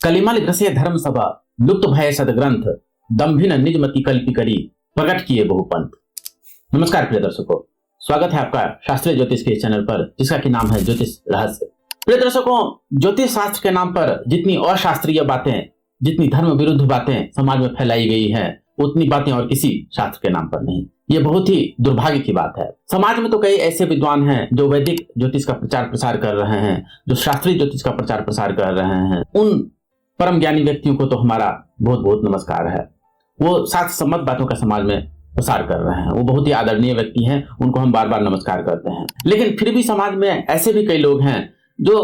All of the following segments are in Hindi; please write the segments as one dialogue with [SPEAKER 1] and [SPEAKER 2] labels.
[SPEAKER 1] कलिमल ग्रसे धर्म सभा लुप्त भय सदग्रंथ दम्भिन निजमति कल्पि करी प्रकट किए बहुपंथ। नमस्कार प्रिय दर्शकों, स्वागत है आपका शास्त्रीय ज्योतिष के चैनल पर जिसका की नाम है ज्योतिष रहस्य। प्रिय दर्शकों, ज्योतिष शास्त्र के नाम पर जितनी अशास्त्रीय बातें, जितनी धर्म विरुद्ध बातें समाज में फैलाई गई है, उतनी बातें और किसी शास्त्र के नाम पर नहीं। ये बहुत ही दुर्भाग्य की बात है। समाज में तो कई ऐसे विद्वान हैं जो वैदिक ज्योतिष का प्रचार प्रसार कर रहे हैं, जो शास्त्रीय ज्योतिष का प्रचार प्रसार कर रहे हैं। उन परम ज्ञानी व्यक्तियों को तो हमारा बहुत बहुत नमस्कार है। वो शास्त्र सम्मत बातों का समाज में प्रसार कर रहे हैं, वो बहुत ही आदरणीय व्यक्ति हैं, उनको हम बार बार नमस्कार करते हैं। लेकिन फिर भी समाज में ऐसे भी कई लोग हैं जो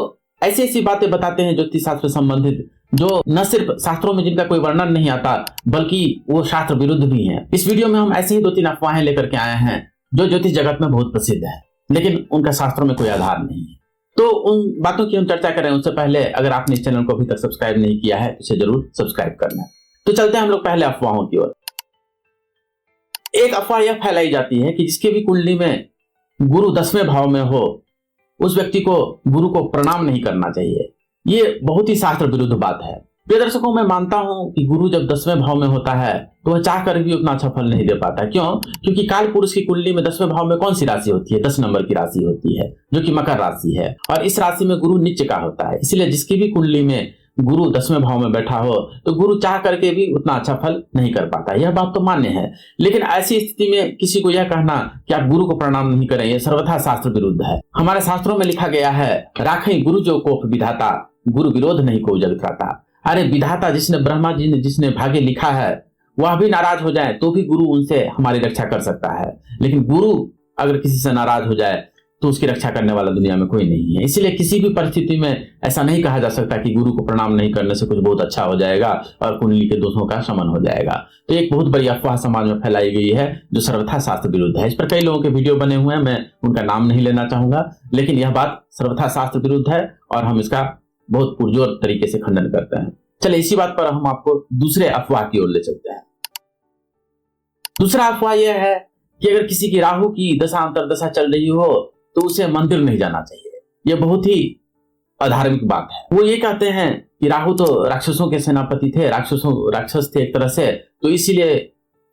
[SPEAKER 1] ऐसी ऐसी बातें बताते हैं ज्योतिष शास्त्र से संबंधित, जो न सिर्फ शास्त्रों में जिनका कोई वर्णन नहीं आता बल्कि वो शास्त्र विरुद्ध भी हैं। इस वीडियो में हम ऐसे ही 2-3 अफवाहें लेकर के आए हैं जो ज्योतिष जगत में बहुत प्रसिद्ध है, लेकिन उनका शास्त्रों में कोई आधार नहीं है। तो उन बातों की हम चर्चा करें उससे पहले अगर आपने इस चैनल को अभी तक सब्सक्राइब नहीं किया है तो इसे जरूर सब्सक्राइब करना है। तो चलते हैं हम लोग पहले अफवाहों की ओर। एक अफवाह यह फैलाई जाती है कि जिसके भी कुंडली में गुरु 10वें भाव में हो, उस व्यक्ति को गुरु को प्रणाम नहीं करना चाहिए। ये बहुत ही शास्त्र विरुद्ध बात है। प्रिय दर्शकों, मैं मानता हूं कि गुरु जब 10वें भाव में होता है तो वह चाह कर भी उतना अच्छा फल नहीं दे पाता। क्यों? क्योंकि काल पुरुष की कुंडली में 10वें भाव में कौन सी राशि होती है? 10 नंबर की राशि होती है, जो कि मकर राशि है, और इस राशि में गुरु नीच का होता है। इसलिए जिसकी भी कुंडली में गुरु 10वें भाव में बैठा हो तो गुरु चाह करके भी उतना अच्छा फल नहीं कर पाता। यह बात तो मान्य है, लेकिन ऐसी स्थिति में किसी को यह कहना कि आप गुरु को प्रणाम नहीं करें, यह सर्वथा शास्त्र विरुद्ध है। हमारे शास्त्रों में लिखा गया है, राखें गुरु जो कोप विधाता, गुरु विरोध नहीं को जग त्राता। अरे विधाता, जिसने ब्रह्मा जी ने जिसने भाग्य लिखा है, वह भी नाराज हो जाए तो भी गुरु उनसे हमारी रक्षा कर सकता है। लेकिन गुरु अगर किसी से नाराज हो जाए तो उसकी रक्षा करने वाला दुनिया में कोई नहीं है। इसलिए किसी भी परिस्थिति में ऐसा नहीं कहा जा सकता कि गुरु को प्रणाम नहीं करने से कुछ बहुत अच्छा हो जाएगा और कुंडली के दोषों का शमन हो जाएगा। तो एक बहुत बड़ी अफवाह समाज में फैलाई गई है जो सर्वथा शास्त्र विरुद्ध है। इस पर कई लोगों के वीडियो बने हुए हैं, मैं उनका नाम नहीं लेना चाहूंगा, लेकिन यह बात सर्वथा शास्त्र विरुद्ध है और हम इसका बहुत पुरजोर तरीके से खंडन करते हैं। चलिए इसी बात पर हम आपको दूसरे अफवाह की ओर ले चलते हैं। दूसरा अफवाह यह है कि अगर किसी की राहु की दशा अंतर्दशा चल रही हो तो उसे मंदिर नहीं जाना चाहिए। यह बहुत ही अधार्मिक बात है। वो ये कहते हैं कि राहु तो राक्षसों के सेनापति थे, राक्षस थे एक तरह से, तो इसीलिए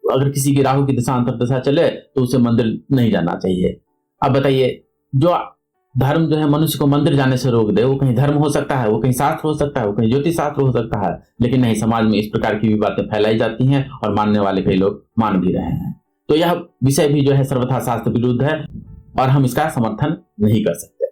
[SPEAKER 1] अगर किसी की राहु की दशा अंतर्दशा चले तो उसे मंदिर नहीं जाना चाहिए। अब बताइए, जो धर्म जो है मनुष्य को मंदिर जाने से रोक दे, वो कहीं धर्म हो सकता है, वो कहीं शास्त्र हो सकता है, वो कहीं ज्योतिष शास्त्र हो सकता है, लेकिन नहीं, समाज में इस प्रकार की भी बातें फैलाई जाती हैं और मानने वाले कई लोग मान भी रहे हैं। तो यह विषय भी जो है सर्वथा शास्त्र विरुद्ध है और हम इसका समर्थन नहीं कर सकते।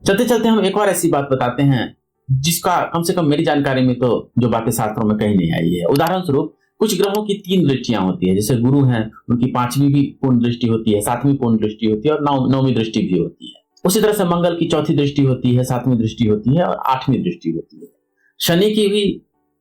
[SPEAKER 1] चलते चलते हम एक और ऐसी बात बताते हैं जिसका कम से कम मेरी जानकारी में तो जो बातें शास्त्रों में कहीं नहीं आई है। उदाहरण स्वरूप कुछ ग्रहों की 3 दृष्टियां होती है। जैसे गुरु हैं, उनकी 5वीं भी पूर्ण दृष्टि होती है, 7वीं पूर्ण दृष्टि होती है और 9वीं दृष्टि भी होती है। उसी तरह से मंगल की 4थी दृष्टि होती है, 7वीं दृष्टि होती है और 8वीं दृष्टि होती है। शनि की भी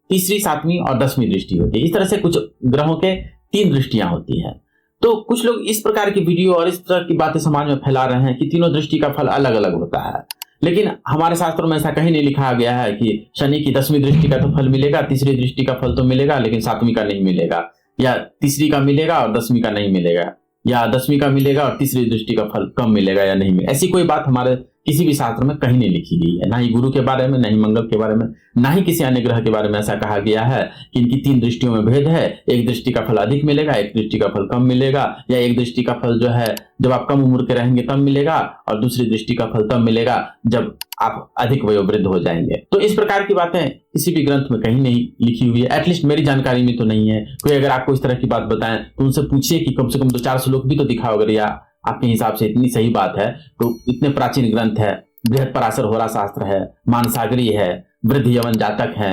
[SPEAKER 1] 3री, 7वीं और 10वीं दृष्टि होती है। इस तरह से कुछ ग्रहों के 3 दृष्टियां होती है। तो कुछ लोग इस प्रकार की वीडियो और इस तरह की बातें समाज में फैला रहे हैं कि तीनों दृष्टि का फल अलग अलग होता है, लेकिन हमारे शास्त्रों में ऐसा कहीं नहीं लिखा गया है कि शनि की 10वीं दृष्टि का तो फल मिलेगा, 3री दृष्टि का फल तो मिलेगा लेकिन 7वीं का नहीं मिलेगा, या 3री का मिलेगा और 10वीं का नहीं मिलेगा, या 10वीं का मिलेगा और 3री दृष्टि का फल कम मिलेगा या नहीं मिलेगा। ऐसी कोई बात हमारे किसी भी शास्त्र में कहीं नहीं लिखी गई है, ना ही गुरु के बारे में, ना ही मंगल के बारे में, ना ही किसी अन्य ग्रह के बारे में ऐसा कहा गया है कि इनकी 3 दृष्टियों में भेद है। एक दृष्टि का फल अधिक मिलेगा, एक दृष्टि का फल कम मिलेगा, या एक दृष्टि का फल जो है जब आप कम उम्र के रहेंगे तब मिलेगा और दूसरी दृष्टि का फल तब मिलेगा जब आप अधिक वयोवृद्ध हो जाएंगे। तो इस प्रकार की बातें किसी भी ग्रंथ में कहीं नहीं लिखी हुई है, एटलीस्ट मेरी जानकारी में तो नहीं है। कोई अगर आपको इस तरह की बात बताएं तो उनसे पूछिए कि कम से कम 2-4 श्लोक भी तो दिखाओ। अगर या आपके हिसाब से इतनी सही बात है तो इतने प्राचीन ग्रंथ है, बृहद पराशर होरा शास्त्र है, मानसागरी है, वृद्ध यवन जातक है,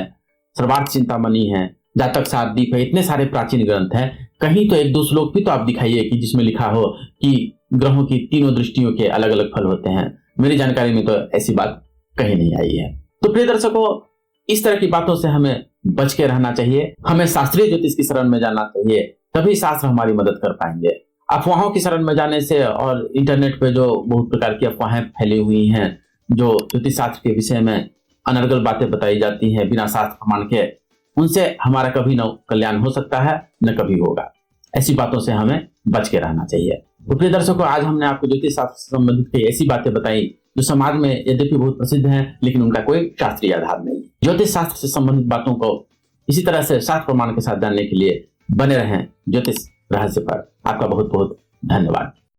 [SPEAKER 1] सर्वार्थ चिंतामणि है, जातक सारदीप है, इतने सारे प्राचीन ग्रंथ हैं, कहीं तो 1-2 श्लोक भी तो आप दिखाइए कि जिसमें लिखा हो कि ग्रहों की तीनों दृष्टियों के अलग अलग फल होते हैं। मेरी जानकारी में तो ऐसी बात कहीं नहीं आई है। तो प्रिय दर्शकों, इस तरह की बातों से हमें बच के रहना चाहिए। हमें शास्त्रीय ज्योतिष की शरण में जाना चाहिए, तभी शास्त्र हमारी मदद कर पाएंगे। अफवाहों की शरण में जाने से और इंटरनेट पे जो बहुत प्रकार की अफवाहें फैली हुई हैं, जो ज्योतिष शास्त्र के विषय में अनर्गल बातें बताई जाती हैं बिना शास्त्र प्रमाण के, उनसे हमारा कभी न कल्याण हो सकता है न कभी होगा। ऐसी बातों से हमें बच के रहना चाहिए। तो प्रिय दर्शकों, आज हमने आपको ज्योतिष शास्त्र से संबंधित कई ऐसी बातें बताई जो समाज में यद्यपि बहुत प्रसिद्ध हैं, लेकिन उनका कोई शास्त्रीय आधार नहीं है। ज्योतिष शास्त्र से संबंधित बातों को इसी तरह से शास्त्र प्रमाण के साथ जानने के लिए बने रहें ज्योतिष रहस्य पर। आपका बहुत बहुत धन्यवाद।